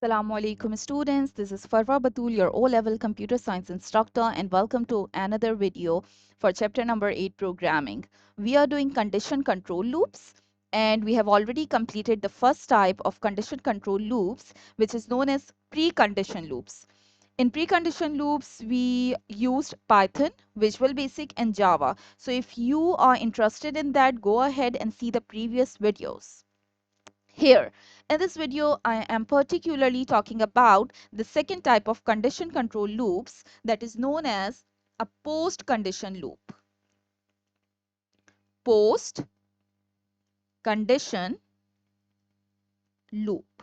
Assalamu alaikum students, this is Farwa Batul, your O-level computer science instructor, and welcome to another video for chapter number 8 programming. We are doing condition control loops and we have already completed the first type of condition control loops, which is known as precondition loops. In precondition loops, we used Python, Visual Basic and Java. So if you are interested in that, go ahead and see the previous videos. Here, in this video, I am particularly talking about the second type of condition control loops that is known as a post condition loop. Post condition loop.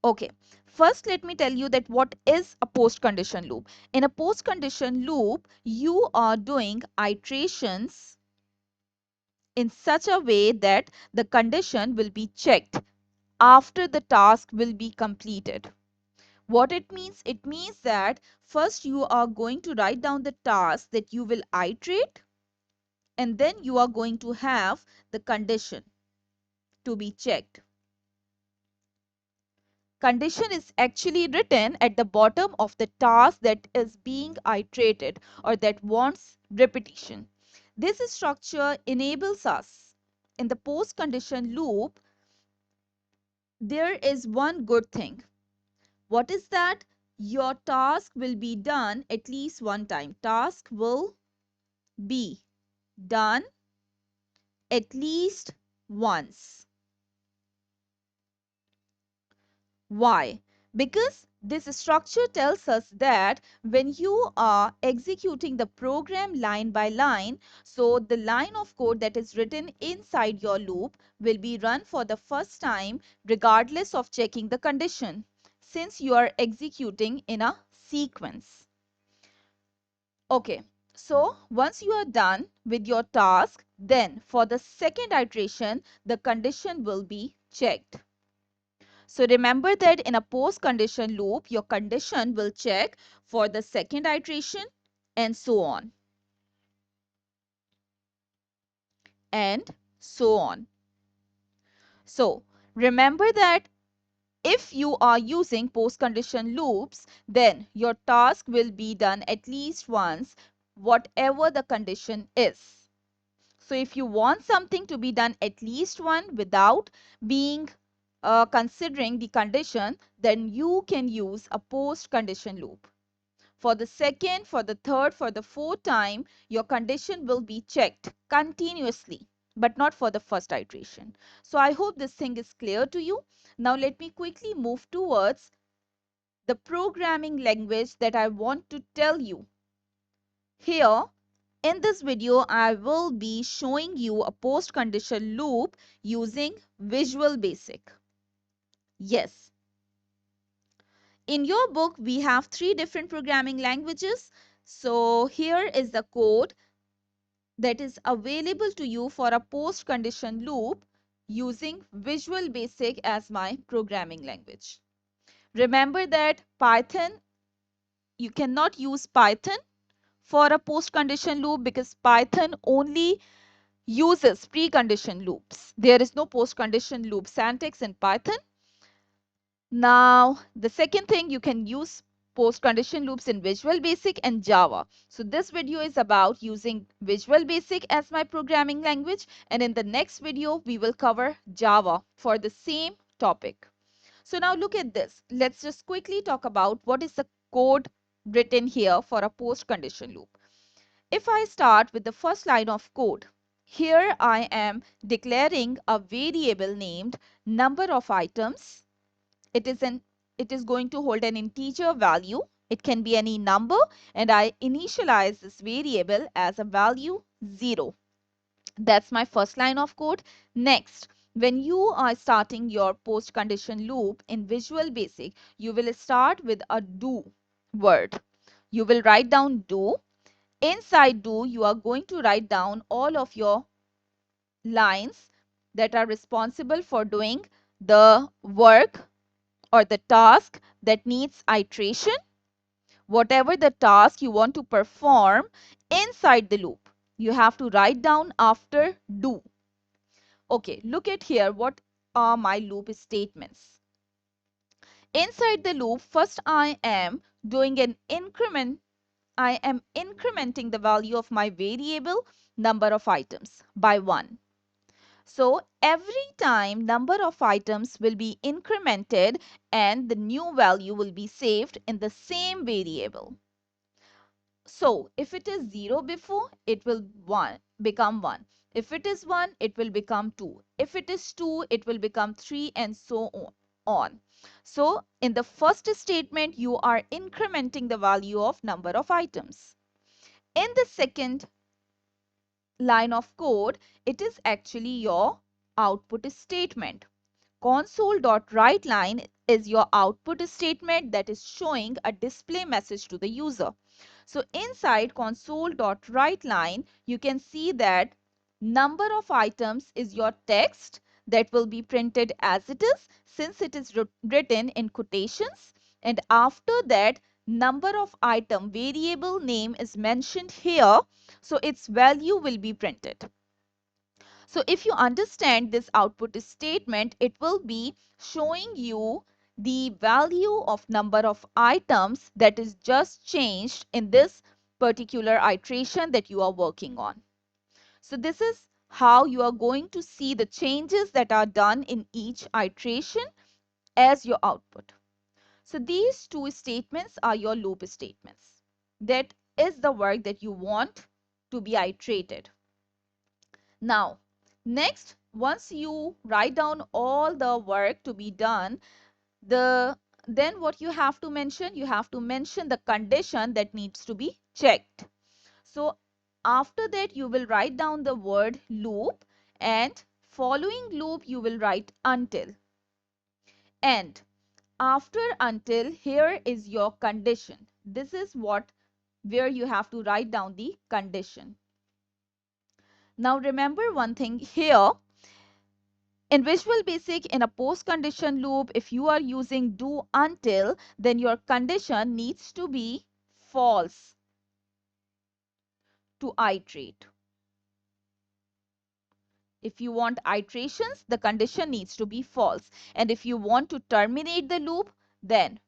Okay, first let me tell you that what is a post condition loop. In a post condition loop, you are doing iterations in such a way that the condition will be checked after the task will be completed. What it means? It means that first you are going to write down the task that you will iterate, and then you are going to have the condition to be checked. Condition is actually written at the bottom of the task that is being iterated or that wants repetition. This structure enables us in the post condition loop. There is one good thing. What is that? Your task will be done at least one time. Task will be done at least once. Why? Because this structure tells us that when you are executing the program line by line, so the line of code that is written inside your loop will be run for the first time regardless of checking the condition, since you are executing in a sequence. Okay, so once you are done with your task, then for the second iteration, the condition will be checked. So remember that in a post condition loop, your condition will check for the second iteration and so on. And so on. So remember that if you are using post condition loops, then your task will be done at least once, whatever the condition is. So if you want something to be done at least one without being considering the condition, then you can use a post condition loop. For the second, for the third, for the fourth time, your condition will be checked continuously, but not for the first iteration. So I hope this thing is clear to you. Now let me quickly move towards the programming language that I want to tell you. Here, in this video, I will be showing you a post condition loop using Visual Basic. Yes. In your book, we have 3 different programming languages. So here is the code that is available to you for a post condition loop using Visual Basic as my programming language. Remember that you cannot use Python for a post condition loop because Python only uses precondition loops. There is no post condition loop syntax in Python. Now, the second thing, you can use post condition loops in Visual Basic and Java. So this video is about using Visual Basic as my programming language, and in the next video we will cover Java for the same topic. So now look at this. Let's just quickly talk about what is the code written here for a post condition loop. If I start with the first line of code, here I am declaring a variable named number of items. It is going to hold an integer value. It can be any number, and I initialize this variable as a value 0. That's my first line of code. Next, when you are starting your post condition loop in Visual Basic, you will start with a do word. You will write down do. Inside do, you are going to write down all of your lines that are responsible for doing the work or the task that needs iteration, whatever the task you want to perform inside the loop, you have to write down after do. Okay, look at here. What are my loop statements? Inside the loop, first I am doing an increment. I am incrementing the value of my variable number of items by 1. So every time number of items will be incremented and the new value will be saved in the same variable. So if it is 0 before, it will become 1. If it is 1, it will become 2. If it is 2, it will become 3 and so on. So in the first statement, you are incrementing the value of number of items. In the second line of code, it is actually your output statement. Console.writeLine is your output statement that is showing a display message to the user. So inside console.writeLine, you can see that number of items is your text that will be printed as it is since it is written in quotations. And after that, number of item variable name is mentioned here. So its value will be printed. So if you understand this output statement, it will be showing you the value of number of items that is just changed in this particular iteration that you are working on. So this is how you are going to see the changes that are done in each iteration as your output. So these two statements are your loop statements. That is the work that you want to be iterated. Now, next, once you write down all the work to be done, then what you have to mention the condition that needs to be checked. So after that, you will write down the word loop, and following loop, you will write until. And after until, here is your condition. This is where you have to write down the condition. Now remember one thing here. In Visual Basic, in a post condition loop, if you are using do until, then your condition needs to be false to iterate. If you want iterations, the condition needs to be false. And if you want to terminate the loop, then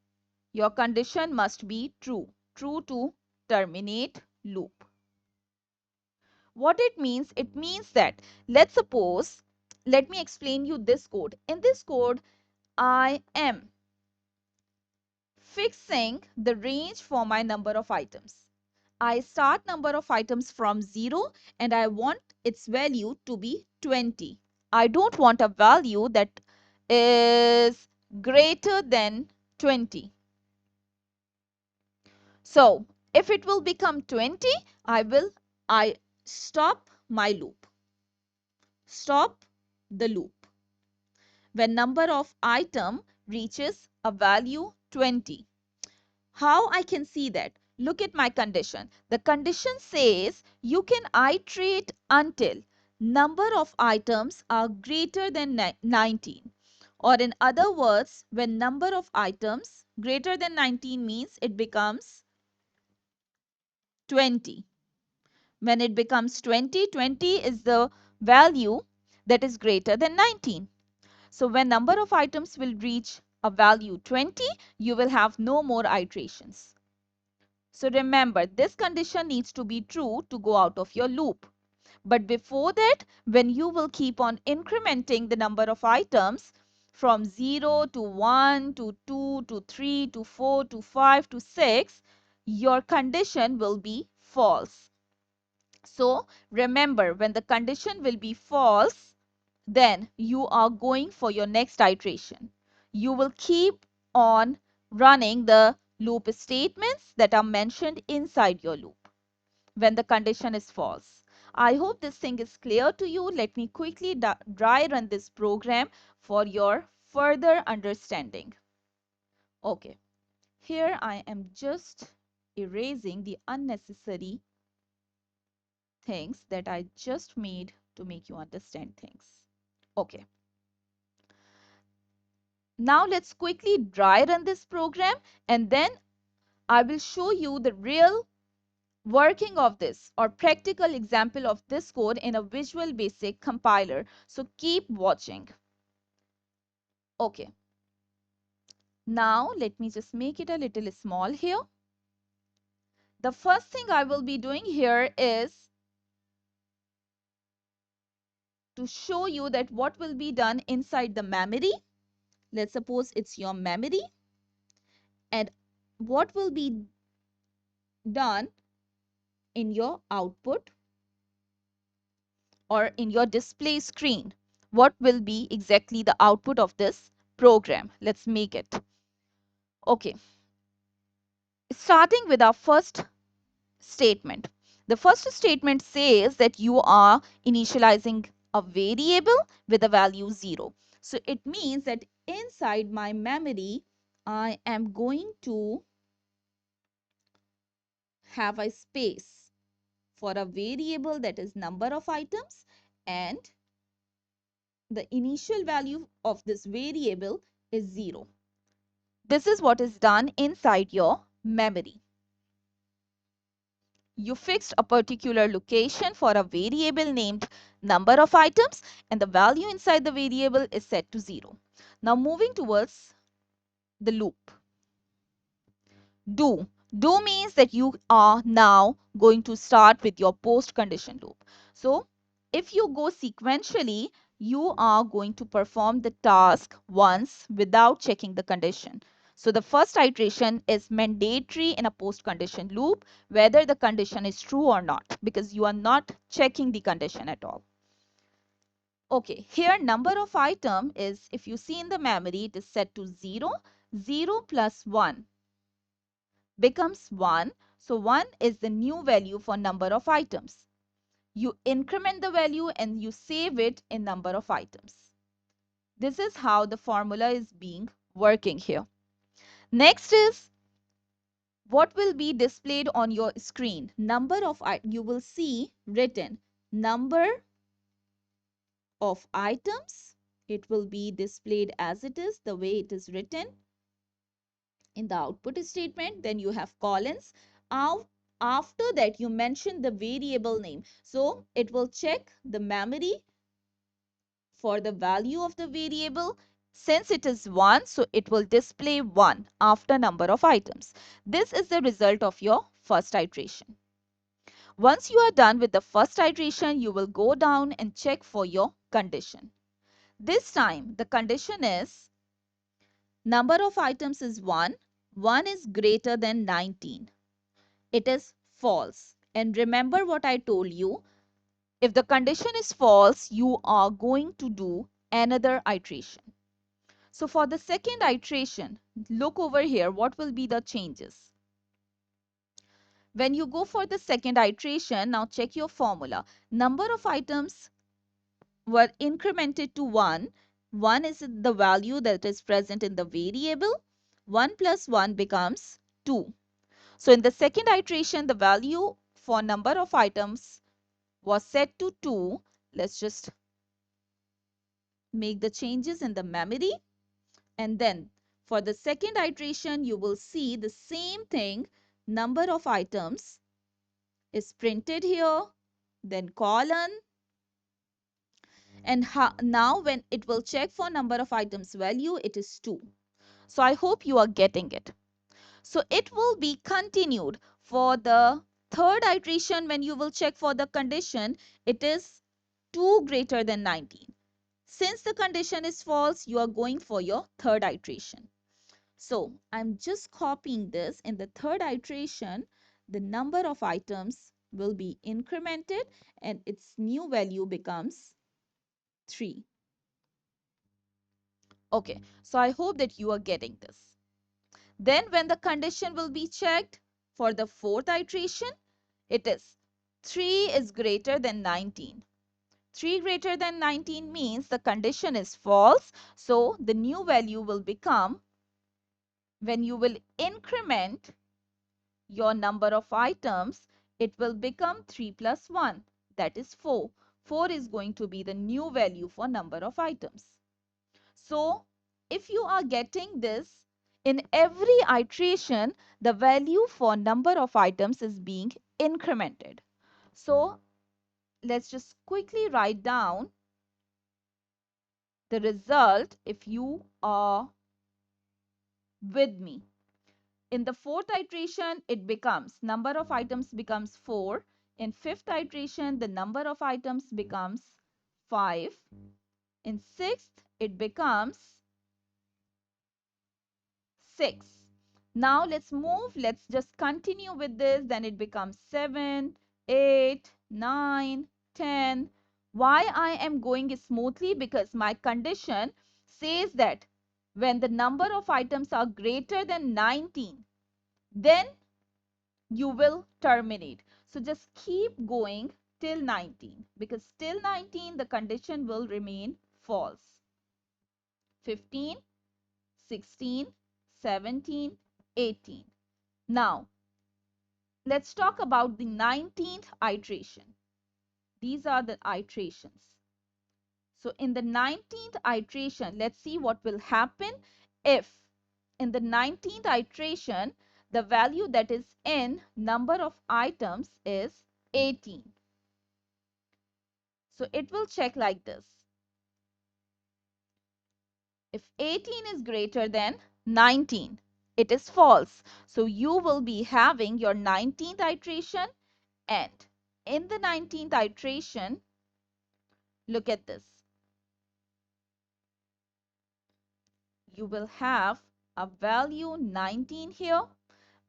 your condition must be true. True to terminate loop. What it means? It means that, let's suppose, let me explain you this code. In this code, I am fixing the range for my number of items. I start number of items from 0 and I want its value to be 20. I don't want a value that is greater than 20. So if it will become 20, I stop my loop. Stop the loop when number of item reaches a value 20. How I can see that? Look at my condition. The condition says you can iterate until number of items are greater than 19. Or in other words, when number of items greater than 19 means it becomes 20. When it becomes 20, 20 is the value that is greater than 19. So when number of items will reach a value 20, you will have no more iterations. So remember, this condition needs to be true to go out of your loop. But before that, when you will keep on incrementing the number of items from 0 to 1 to 2 to 3 to 4 to 5 to 6, your condition will be false. So remember, when the condition will be false, then you are going for your next iteration. You will keep on running the loop statements that are mentioned inside your loop when the condition is false. I hope this thing is clear to you. Let me quickly dry run this program for your further understanding. Okay, here I am just erasing the unnecessary things that I just made to make you understand things. Okay. Now let's quickly dry run this program and then I will show you the real working of this or practical example of this code in a Visual Basic compiler. So keep watching. Okay. Now let me just make it a little small here. The first thing I will be doing here is to show you that what will be done inside the memory. Let's suppose it's your memory, and what will be done in your output or in your display screen. What will be exactly the output of this program? Let's make it. Okay, starting with our first statement. The first statement says that you are initializing a variable with a value 0. So it means that inside my memory, I am going to have a space for a variable that is number of items, and the initial value of this variable is 0. This is what is done inside your memory. You fixed a particular location for a variable named number of items, and the value inside the variable is set to 0. Now moving towards the loop. Do. Do means that you are now going to start with your post condition loop. So if you go sequentially, you are going to perform the task once without checking the condition. So the first iteration is mandatory in a post condition loop, whether the condition is true or not, because you are not checking the condition at all. Okay, here number of item is, if you see in the memory, it is set to 0. 0 plus 1 becomes 1. So 1 is the new value for number of items. You increment the value and you save it in number of items. This is how the formula is being working here. Next is what will be displayed on your screen. Number of, you will see written number of items. It will be displayed as it is, the way it is written in the output statement. Then you have colons. After that, you mention the variable name. So it will check the memory for the value of the variable. Since it is 1, so it will display 1 after number of items. This is the result of your first iteration. Once you are done with the first iteration, you will go down and check for your condition. This time, the condition is number of items is 1. 1 is greater than 19. It is false. And remember what I told you. If the condition is false, you are going to do another iteration. So for the second iteration, look over here, what will be the changes? When you go for the second iteration, now check your formula. Number of items were incremented to 1. 1 is the value that is present in the variable. 1 plus 1 becomes 2. So in the second iteration, the value for number of items was set to 2. Let's just make the changes in the memory. And then for the second iteration, you will see the same thing. Number of items is printed here, then colon. And now when it will check for number of items value, it is 2. So I hope you are getting it. So it will be continued for the third iteration. When you will check for the condition, it is 2 greater than 19. Since the condition is false, you are going for your third iteration. So I'm just copying this. In the third iteration, the number of items will be incremented and its new value becomes 3. Okay, so I hope that you are getting this. Then when the condition will be checked for the fourth iteration, it is 3 is greater than 19. 3 greater than 19 means the condition is false. So the new value will become, when you will increment your number of items, it will become 3 plus 1. That is 4. 4 is going to be the new value for number of items. So if you are getting this, in every iteration, the value for number of items is being incremented. So let's just quickly write down the result if you are with me. In the fourth iteration, it becomes number of items becomes 4. In fifth iteration, the number of items becomes 5. In sixth, it becomes 6. Now let's just continue with this. Then it becomes 7, 8, 9, 10. Why I am going smoothly? Because my condition says that when the number of items are greater than 19, then you will terminate. So just keep going till 19, because till 19 the condition will remain false. 15, 16, 17, 18. Now, let's talk about the 19th iteration. These are the iterations. So in the 19th iteration, let's see what will happen if in the 19th iteration, the value that is in number of items is 18. So it will check like this. If 18 is greater than 19, it is false. So you will be having your 19th iteration, and in the 19th iteration, look at this. You will have a value 19 here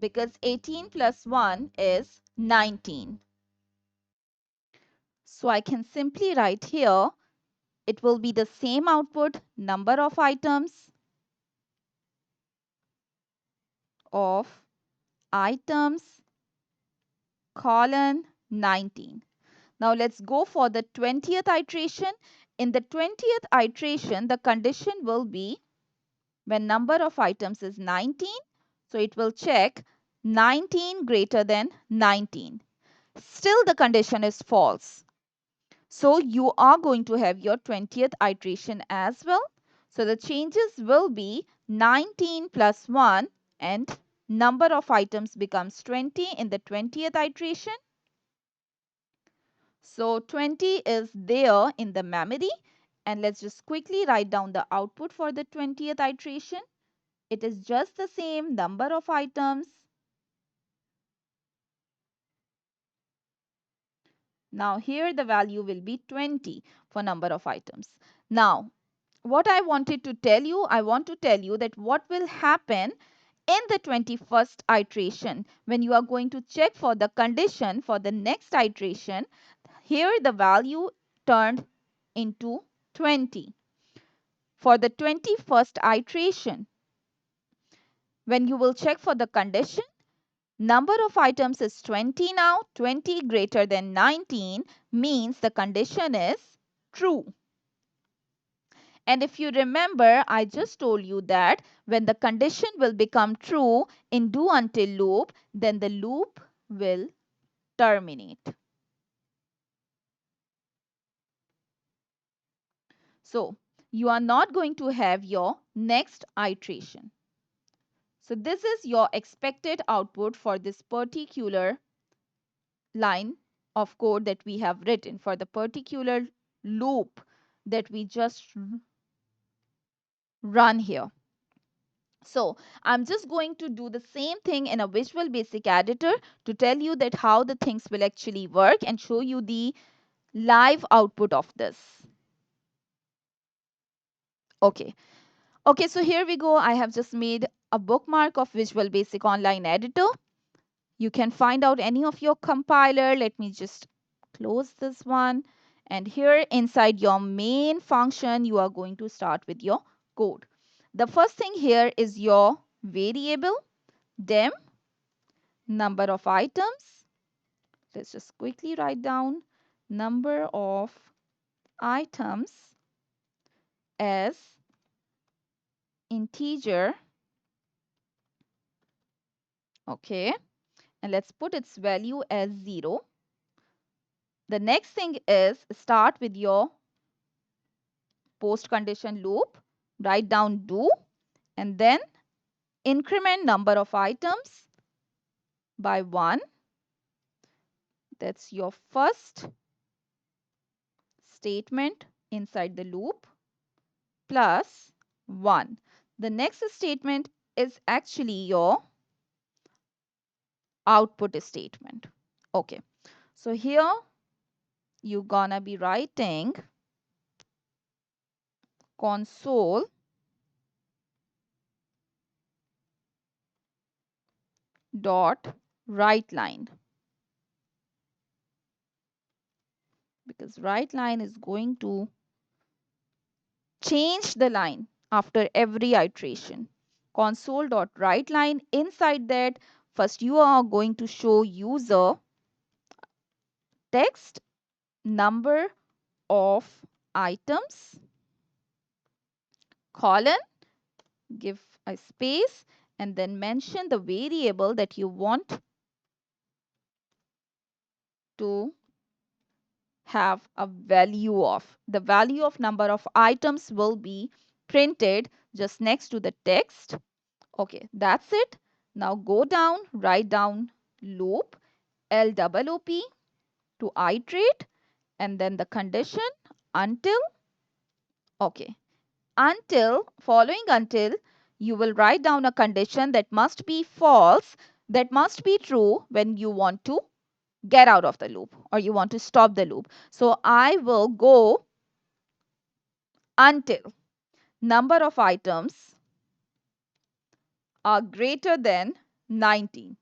because 18 plus 1 is 19. So I can simply write here, it will be the same output, number of items of items colon 19. Now let's go for the 20th iteration. In the 20th iteration, the condition will be when number of items is 19, so it will check 19 greater than 19. Still the condition is false. So you are going to have your 20th iteration as well. So the changes will be 19 plus 1, and number of items becomes 20 in the 20th iteration. So 20 is there in the memory, and let's just quickly write down the output for the 20th iteration. It is just the same number of items. Now here the value will be 20 for number of items. Now what I wanted to tell you, I want to tell you that what will happen in the 21st iteration when you are going to check for the condition for the next iteration. Here the value turned into 20. For the 21st iteration, when you will check for the condition, number of items is 20 now. 20 greater than 19 means the condition is true. And if you remember, I just told you that when the condition will become true in do until loop, then the loop will terminate. So you are not going to have your next iteration. So this is your expected output for this particular line of code that we have written, for the particular loop that we just run here. So I'm just going to do the same thing in a Visual Basic Editor to tell you that how the things will actually work and show you the live output of this. Okay. Okay, so here we go. I have just made a bookmark of Visual Basic Online Editor. You can find out any of your compiler. Let me just close this one. And here inside your main function, you are going to start with your code. The first thing here is your variable dem number of items. Let's just quickly write down number of items as integer. Okay, and let's put its value as 0. The next thing is start with your post condition loop, write down do, and then increment number of items by 1. That's your first statement inside the loop, plus 1. The next statement is actually your output statement. Okay, so here you're gonna be writing console dot write line, because write line is going to change the line after every iteration. Console dot write line, inside that first you are going to show user text, number of items, colon, give a space, and then mention the variable that you want to have a value of. The value of number of items will be printed just next to the text. Okay, that's it. Now go down, write down loop, LOOP to iterate, and then the condition until. Okay, until, following until, you will write down a condition that must be false, that must be true when you want to get out of the loop or you want to stop the loop. So I will go until number of items are greater than 19.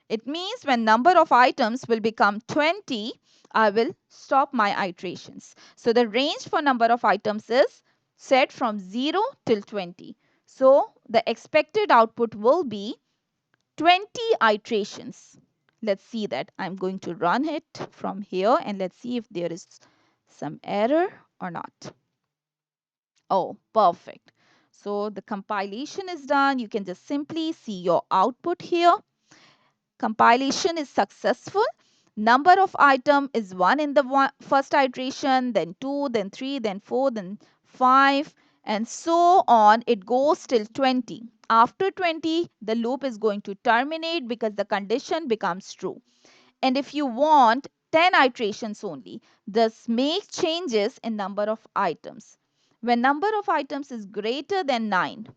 It means when number of items will become 20, I will stop my iterations. So the range for number of items is set from 0 till 20. So the expected output will be 20 iterations. Let's see that. I'm going to run it from here and let's see if there is some error or not. Oh, perfect. So the compilation is done. You can just simply see your output here. Compilation is successful. Number of item is 1 in the first iteration, then 2, then 3, then 4, then 5, and so on. It goes till 20. After 20, the loop is going to terminate because the condition becomes true. And if you want 10 iterations only, just make changes in number of items. When number of items is greater than 9,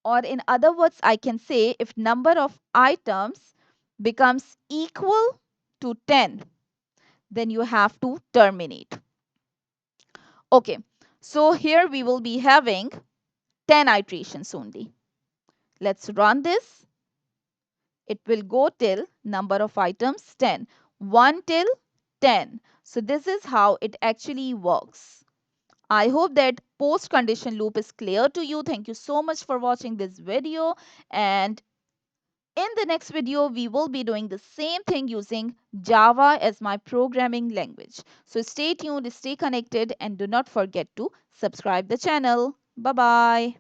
or in other words, I can say if number of items becomes equal to 10, then you have to terminate. Okay, so here we will be having 10 iterations only. Let's run this. It will go till number of items 10. 1 till 10. So this is how it actually works. I hope that post condition loop is clear to you. Thank you so much for watching this video, and in the next video, we will be doing the same thing using Java as my programming language. So stay tuned, stay connected, and do not forget to subscribe the channel. Bye-bye.